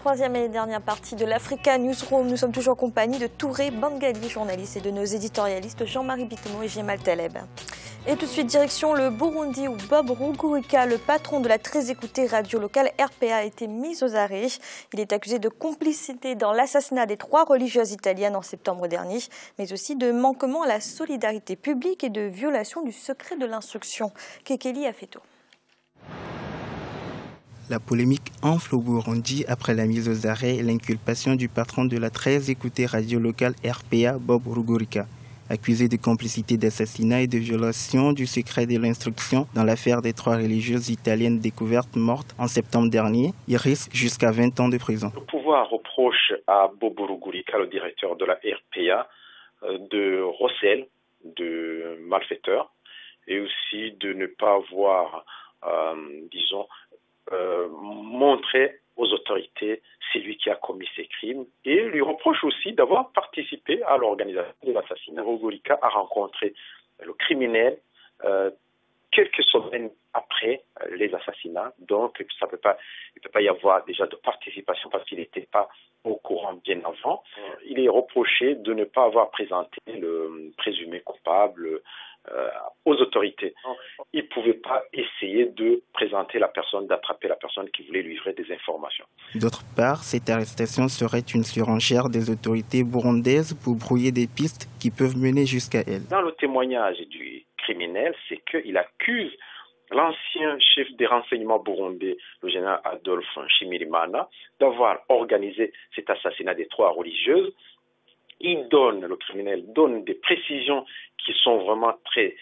troisième et dernière partie de l'Africa Newsroom. Nous sommes toujours en compagnie de Touré Bangali, journaliste, et de nos éditorialistes Jean-Marie Bitemo et Jemal Taleb. Et tout de suite, direction le Burundi où Bob Rugurika, le patron de la très écoutée radio locale RPA, a été mis aux arrêts. Il est accusé de complicité dans l'assassinat des 3 religieuses italiennes en septembre dernier, mais aussi de manquement à la solidarité publique et de violation du secret de l'instruction. Kekeli Afeto. La polémique enfle au Burundi après la mise aux arrêts et l'inculpation du patron de la très écoutée radio locale RPA, Bob Rugurika. Accusé de complicité d'assassinat et de violation du secret de l'instruction dans l'affaire des 3 religieuses italiennes découvertes mortes en septembre dernier, il risque jusqu'à 20 ans de prison. Le pouvoir reproche à Bob Rugurika, le directeur de la RPA, de recel, de malfaiteur, et aussi de ne pas avoir, montré aux autorités c'est lui qui a commis ces crimes, et lui reproche aussi d'avoir participé à l'organisation de l'assassinat. Rugurika a rencontré le criminel quelques semaines après les assassinats, donc il ne peut pas y avoir déjà de participation parce qu'il n'était pas au courant bien avant. Il est reproché de ne pas avoir présenté le présumé coupable aux autorités. Il ne pouvait pas essayer de présenter la personne, d'attraper la personne qui voulait lui livrer des informations. D'autre part, cette arrestation serait une surenchère des autorités burundaises pour brouiller des pistes qui peuvent mener jusqu'à elle. Dans le témoignage du criminel, c'est qu'il accuse l'ancien chef des renseignements burundais, le général Adolphe Nshimirimana, d'avoir organisé cet assassinat des 3 religieuses. Le criminel donne des précisions qui sont vraiment très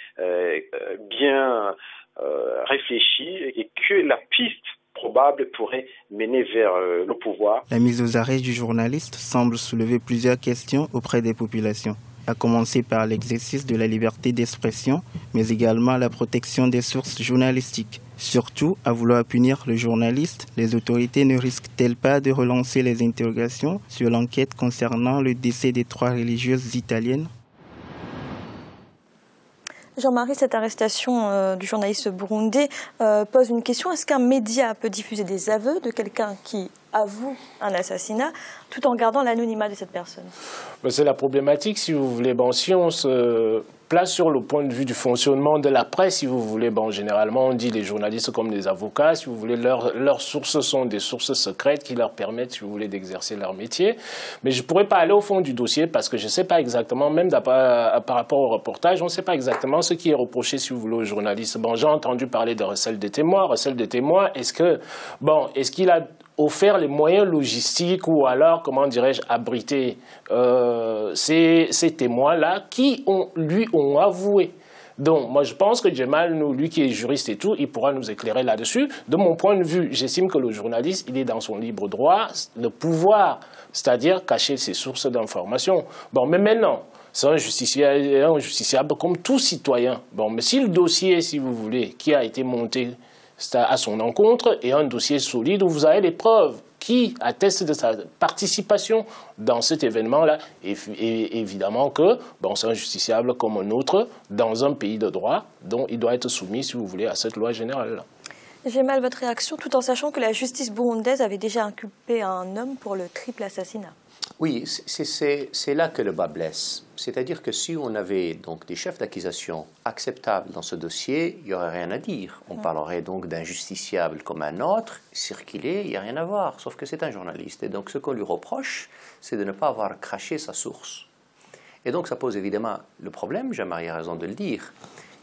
bien réfléchies et que la piste probable pourrait mener vers le pouvoir. La mise aux arrêts du journaliste semble soulever plusieurs questions auprès des populations, à commencer par l'exercice de la liberté d'expression, mais également la protection des sources journalistiques. Surtout, à vouloir punir le journaliste, les autorités ne risquent-elles pas de relancer les interrogations sur l'enquête concernant le décès des 3 religieuses italiennes? Jean-Marie, cette arrestation du journaliste burundais pose une question. Est-ce qu'un média peut diffuser des aveux de quelqu'un qui avoue un assassinat tout en gardant l'anonymat de cette personne? C'est la problématique, si vous voulez. Si on se place sur le point de vue du fonctionnement de la presse, si vous voulez, généralement on dit les journalistes comme des avocats, si vous voulez, leurs sources sont des sources secrètes qui leur permettent, si vous voulez, d'exercer leur métier. Mais je ne pourrais pas aller au fond du dossier parce que je ne sais pas exactement, même par rapport au reportage, on ne sait pas exactement ce qui est reproché, si vous voulez, aux journalistes. J'ai entendu parler de recel des témoins. Recel des témoins, est-ce qu'il a offert les moyens logistiques ou alors, comment dirais-je, abriter ces témoins-là qui lui ont avoué. Donc, moi, je pense que Jemal, lui qui est juriste et tout, il pourra nous éclairer là-dessus. De mon point de vue, j'estime que le journaliste, il est dans son libre droit de pouvoir, c'est-à-dire cacher ses sources d'information. Mais maintenant, c'est un justiciable comme tout citoyen. Mais si le dossier, si vous voulez, qui a été monté à son encontre est un dossier solide où vous avez les preuves qui attestent de sa participation dans cet événement-là. Et évidemment que c'est un justiciable comme un autre dans un pays de droit, dont il doit être soumis, si vous voulez, à cette loi générale-là. J'ai mal votre réaction, tout en sachant que la justice burundaise avait déjà inculpé un homme pour le triple assassinat. Oui, c'est là que le bas blesse. C'est-à-dire que si on avait donc des chefs d'accusation acceptables dans ce dossier, il n'y aurait rien à dire. On parlerait donc d'un justiciable comme un autre, circuler, il n'y a rien à voir, sauf que c'est un journaliste. Et donc ce qu'on lui reproche, c'est de ne pas avoir craché sa source. Et donc ça pose évidemment le problème, Jean-Marie a raison de le dire.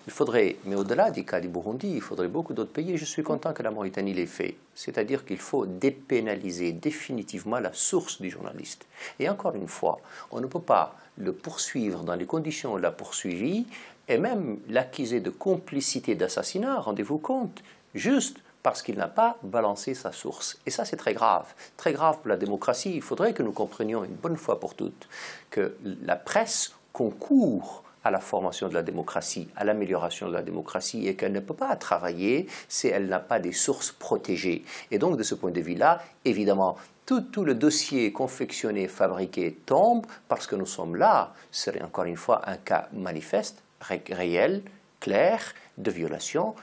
Il faudrait, mais au-delà du cas du Burundi, il faudrait beaucoup d'autres pays. Je suis content que la Mauritanie l'ait fait. C'est-à-dire qu'il faut dépénaliser définitivement la source du journaliste. Et encore une fois, on ne peut pas le poursuivre dans les conditions où on l'a poursuivi et même l'accuser de complicité d'assassinat, rendez-vous compte, juste parce qu'il n'a pas balancé sa source. Et ça, c'est très grave pour la démocratie. Il faudrait que nous comprenions une bonne fois pour toutes que la presse concourt à la formation de la démocratie, à l'amélioration de la démocratie, et qu'elle ne peut pas travailler si elle n'a pas des sources protégées. Et donc, de ce point de vue-là, évidemment, tout le dossier confectionné, fabriqué tombe parce que nous sommes là. Ce serait encore une fois un cas manifeste, réel, clair de violation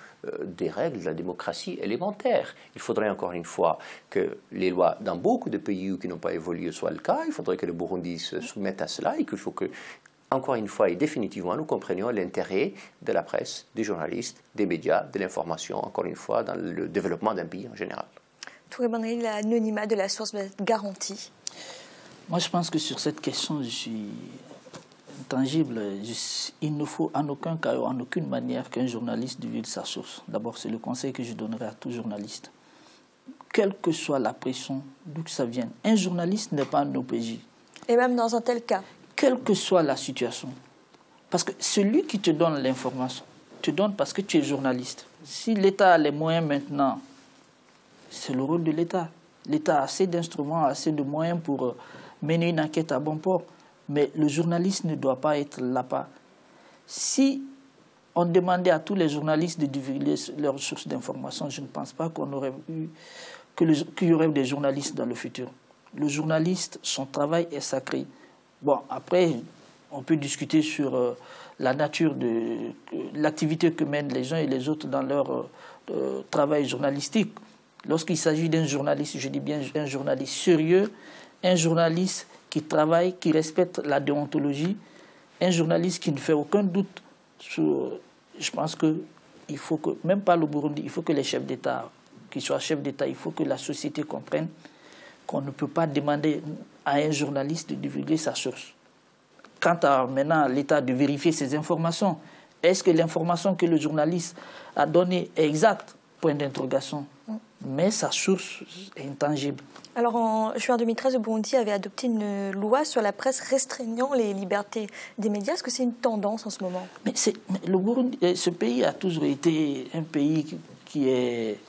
des règles de la démocratie élémentaire. Il faudrait encore une fois que les lois dans beaucoup de pays qui n'ont pas évolué soient le cas. Il faudrait que le Burundi se soumette à cela et qu'il faut que, encore une fois et définitivement, nous comprenions l'intérêt de la presse, des journalistes, des médias, de l'information, encore une fois, dans le développement d'un pays en général. Touré Bangali, l'anonymat de la source doit être garanti. Moi, je pense que sur cette question, je suis intangible. Il ne faut en aucun cas, en aucune manière qu'un journaliste divulgue sa source. D'abord, c'est le conseil que je donnerai à tout journaliste. Quelle que soit la pression, d'où que ça vienne, un journaliste n'est pas un OPJ. Et même dans un tel cas. Quelle que soit la situation. Parce que celui qui te donne l'information, te donne parce que tu es journaliste. Si l'État a les moyens maintenant, c'est le rôle de l'État. L'État a assez d'instruments, assez de moyens pour mener une enquête à bon port. Mais le journaliste ne doit pas être là-bas. Si on demandait à tous les journalistes de divulguer leurs sources d'information, je ne pense pas qu'il y aurait des journalistes dans le futur. Le journaliste, son travail est sacré. Bon, après, on peut discuter sur la nature de l'activité que mènent les uns et les autres dans leur travail journalistique. Lorsqu'il s'agit d'un journaliste, je dis bien un journaliste sérieux, un journaliste qui travaille, qui respecte la déontologie, un journaliste qui ne fait aucun doute sur... Je pense qu'il faut que, même pas le Burundi, il faut que les chefs d'État, qu'ils soient chefs d'État, il faut que la société comprenne qu'on ne peut pas demander à un journaliste de divulguer sa source. Quant à maintenant l'État de vérifier ses informations, est-ce que l'information que le journaliste a donnée est exacte? Point d'interrogation. Mais sa source est intangible. Alors en juin 2013, le Burundi avait adopté une loi sur la presse restreignant les libertés des médias. Est-ce que c'est une tendance en ce moment? Mais le Burundi, ce pays a toujours été un pays qui est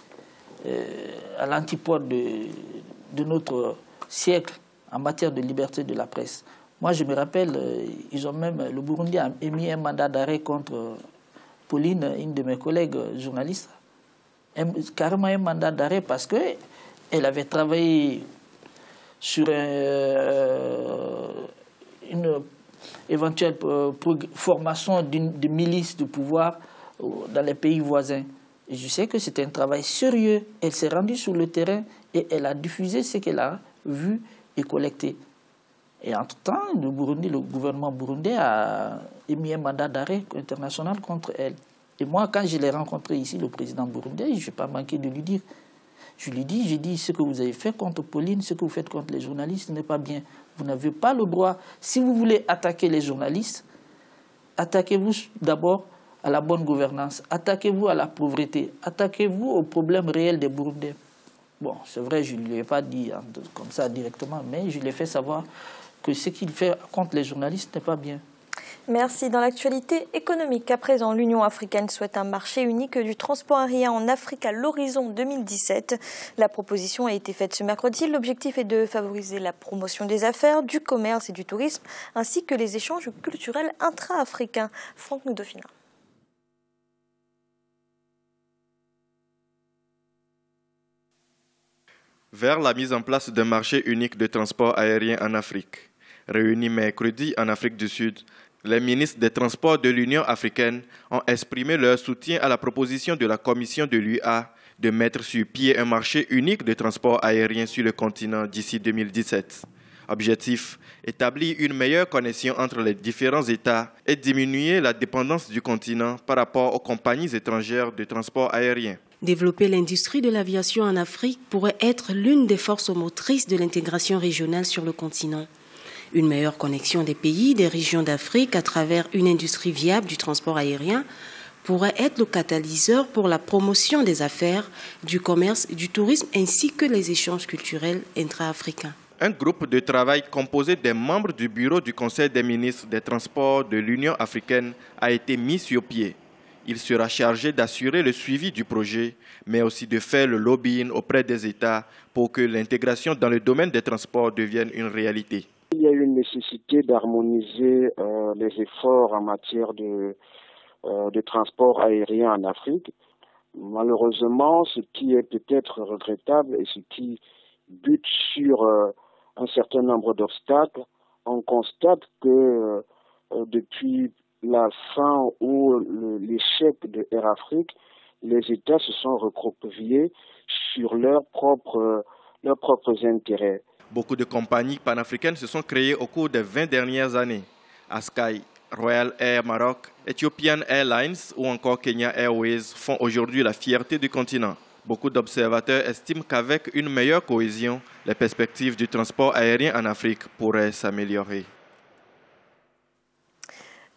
à l'antipode de notre siècle en matière de liberté de la presse. Moi, je me rappelle, le Burundi a émis un mandat d'arrêt contre Pauline, une de mes collègues journalistes. Carrément un mandat d'arrêt parce qu'elle avait travaillé sur une éventuelle formation de milices de pouvoir dans les pays voisins. Et je sais que c'était un travail sérieux. Elle s'est rendue sur le terrain et elle a diffusé ce qu'elle a vu et collecté. Et entre-temps, le gouvernement burundais a émis un mandat d'arrêt international contre elle. Et moi, quand je l'ai rencontré ici, le président burundais, je ne vais pas manquer de lui dire. Je lui dis, j'ai dit, ce que vous avez fait contre Pauline, ce que vous faites contre les journalistes n'est pas bien. Vous n'avez pas le droit. Si vous voulez attaquer les journalistes, attaquez-vous d'abord à la bonne gouvernance, attaquez-vous à la pauvreté, attaquez-vous aux problèmes réels des Burundais. Bon, c'est vrai, je ne lui ai pas dit comme ça directement, mais je lui ai fait savoir que ce qu'il fait contre les journalistes n'est pas bien. Merci. Dans l'actualité économique, à présent, l'Union africaine souhaite un marché unique du transport aérien en Afrique à l'horizon 2017. La proposition a été faite ce mercredi. L'objectif est de favoriser la promotion des affaires, du commerce et du tourisme, ainsi que les échanges culturels intra-africains. Franck Noudofina. Vers la mise en place d'un marché unique de transport aérien en Afrique. Réunis mercredi en Afrique du Sud, les ministres des Transports de l'Union africaine ont exprimé leur soutien à la proposition de la Commission de l'UA de mettre sur pied un marché unique de transport aérien sur le continent d'ici 2017. Objectif, établir une meilleure connexion entre les différents États et diminuer la dépendance du continent par rapport aux compagnies étrangères de transport aérien. Développer l'industrie de l'aviation en Afrique pourrait être l'une des forces motrices de l'intégration régionale sur le continent. Une meilleure connexion des pays, des régions d'Afrique à travers une industrie viable du transport aérien pourrait être le catalyseur pour la promotion des affaires, du commerce et du tourisme ainsi que les échanges culturels intra-africains. Un groupe de travail composé des membres du bureau du Conseil des ministres des Transports de l'Union africaine a été mis sur pied. Il sera chargé d'assurer le suivi du projet, mais aussi de faire le lobbying auprès des États pour que l'intégration dans le domaine des transports devienne une réalité. Il y a une nécessité d'harmoniser les efforts en matière de transport aérien en Afrique. Malheureusement, ce qui est peut-être regrettable et ce qui bute sur un certain nombre d'obstacles, on constate que depuis la fin ou l'échec de Air Afrique, les États se sont recroquevillés sur leurs propres intérêts. Beaucoup de compagnies panafricaines se sont créées au cours des 20 dernières années. Askai, Royal Air Maroc, Ethiopian Airlines ou encore Kenya Airways font aujourd'hui la fierté du continent. Beaucoup d'observateurs estiment qu'avec une meilleure cohésion, les perspectives du transport aérien en Afrique pourraient s'améliorer.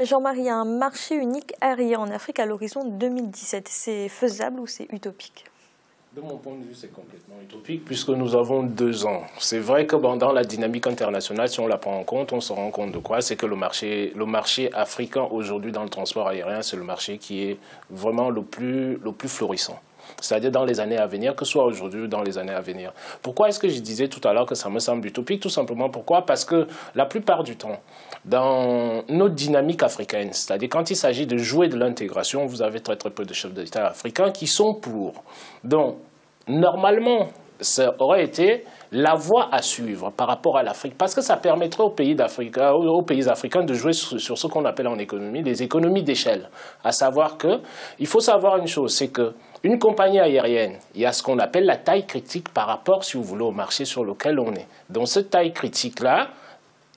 Jean-Marie, un marché unique aérien en Afrique à l'horizon 2017, c'est faisable ou c'est utopique? De mon point de vue, c'est complètement utopique puisque nous avons 2 ans. C'est vrai que dans la dynamique internationale, si on la prend en compte, on se rend compte de quoi? C'est que le marché africain aujourd'hui dans le transport aérien, c'est le marché qui est vraiment le plus florissant. C'est-à-dire dans les années à venir, que ce soit aujourd'hui ou dans les années à venir. Pourquoi est-ce que je disais tout à l'heure que ça me semble utopique? Tout simplement pourquoi? Parce que la plupart du temps, dans notre dynamique africaine, c'est-à-dire quand il s'agit de jouer de l'intégration, vous avez très peu de chefs d'État africains qui sont pour. Donc, normalement, ça aurait été la voie à suivre par rapport à l'Afrique, parce que ça permettrait aux pays africains de jouer sur ce qu'on appelle en économie les économies d'échelle. À savoir que, il faut savoir une chose, c'est que une compagnie aérienne, il y a ce qu'on appelle la taille critique par rapport, si vous voulez, au marché sur lequel on est. Donc cette taille critique-là,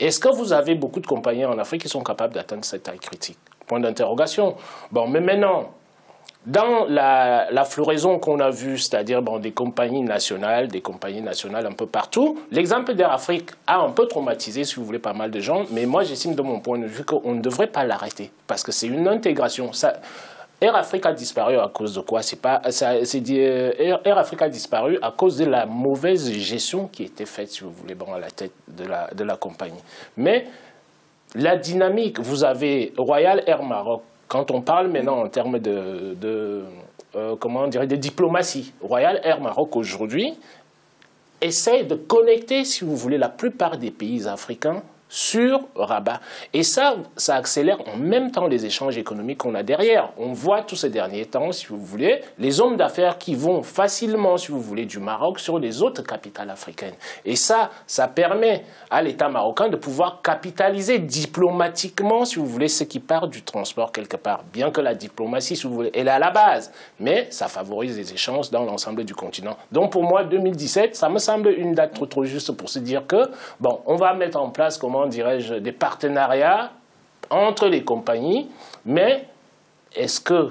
est-ce que vous avez beaucoup de compagnies en Afrique qui sont capables d'atteindre cette taille critique? Point d'interrogation. Bon, mais maintenant, dans la floraison qu'on a vue, c'est-à-dire des compagnies nationales un peu partout, l'exemple d'Air Afrique a un peu traumatisé, si vous voulez, pas mal de gens, mais moi j'estime de mon point de vue qu'on ne devrait pas l'arrêter, parce que c'est une intégration. Air Afrique a disparu à cause de quoi? Air Afrique a disparu à cause de la mauvaise gestion qui était faite, si vous voulez, à la tête de la compagnie. Mais la dynamique, vous avez Royal Air Maroc. Quand on parle maintenant en termes de diplomatie, Royal Air Maroc aujourd'hui essaie de connecter, si vous voulez, la plupart des pays africains sur Rabat. Et ça accélère en même temps les échanges économiques qu'on a derrière. On voit tous ces derniers temps, si vous voulez, les hommes d'affaires qui vont facilement, si vous voulez, du Maroc sur les autres capitales africaines. Et ça permet à l'État marocain de pouvoir capitaliser diplomatiquement, si vous voulez, ce qui part du transport quelque part. Bien que la diplomatie, si vous voulez, elle est à la base. Mais ça favorise les échanges dans l'ensemble du continent. Donc pour moi, 2017, ça me semble une date trop juste pour se dire que, on va mettre en place, comment dirais-je, des partenariats entre les compagnies, mais est-ce que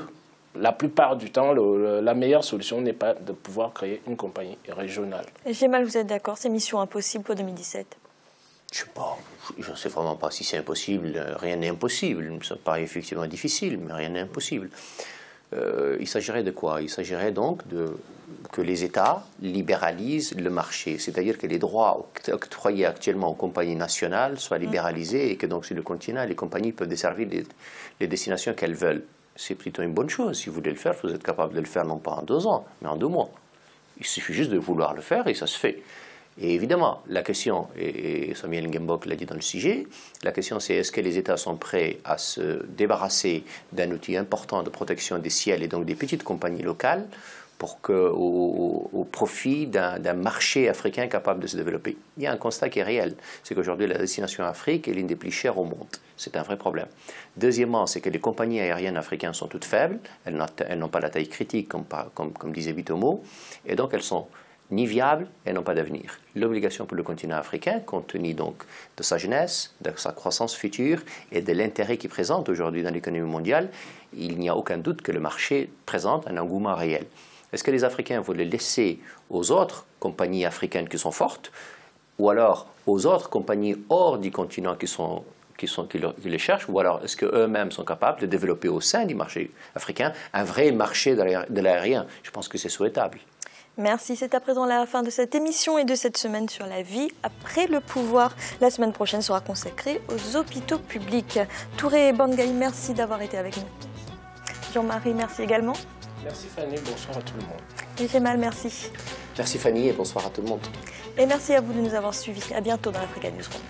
la plupart du temps, la meilleure solution n'est pas de pouvoir créer une compagnie régionale? Gémal, vous êtes d'accord, c'est mission impossible pour 2017? Je ne sais vraiment pas si c'est impossible. Rien n'est impossible. Ça paraît effectivement difficile, mais rien n'est impossible. Il s'agirait de quoi? Il s'agirait donc que les États libéralisent le marché, c'est-à-dire que les droits octroyés actuellement aux compagnies nationales soient libéralisés et que donc sur le continent, les compagnies peuvent desservir les destinations qu'elles veulent. C'est plutôt une bonne chose. Si vous voulez le faire, vous êtes capable de le faire non pas en 2 ans, mais en 2 mois. Il suffit juste de vouloir le faire et ça se fait. Et évidemment, la question, et Samuel Ngembok l'a dit dans le sujet, la question c'est est-ce que les États sont prêts à se débarrasser d'un outil important de protection des ciels et donc des petites compagnies locales au profit d'un marché africain capable de se développer. Il y a un constat qui est réel, c'est qu'aujourd'hui la destination Afrique est l'une des plus chères au monde. C'est un vrai problème. Deuxièmement, c'est que les compagnies aériennes africaines sont toutes faibles, elles n'ont pas la taille critique comme disait Bitomo, et donc elles sont ni viables et n'ont pas d'avenir. L'obligation pour le continent africain, compte tenu donc de sa jeunesse, de sa croissance future et de l'intérêt qu'il présente aujourd'hui dans l'économie mondiale, il n'y a aucun doute que le marché présente un engouement réel. Est-ce que les Africains vont le laisser aux autres compagnies africaines qui sont fortes, ou alors aux autres compagnies hors du continent qui les cherchent, ou alors est-ce qu'eux-mêmes sont capables de développer au sein du marché africain un vrai marché de l'aérien? Je pense que c'est souhaitable. Merci, c'est à présent la fin de cette émission et de cette semaine sur la vie après le pouvoir. La semaine prochaine sera consacrée aux hôpitaux publics. Touré Bangaï, merci d'avoir été avec nous. Jean-Marie, merci également. Merci Fanny, bonsoir à tout le monde. Et Gémal, merci. Merci Fanny et bonsoir à tout le monde. Et merci à vous de nous avoir suivis. À bientôt dans l'Africa Newsroom.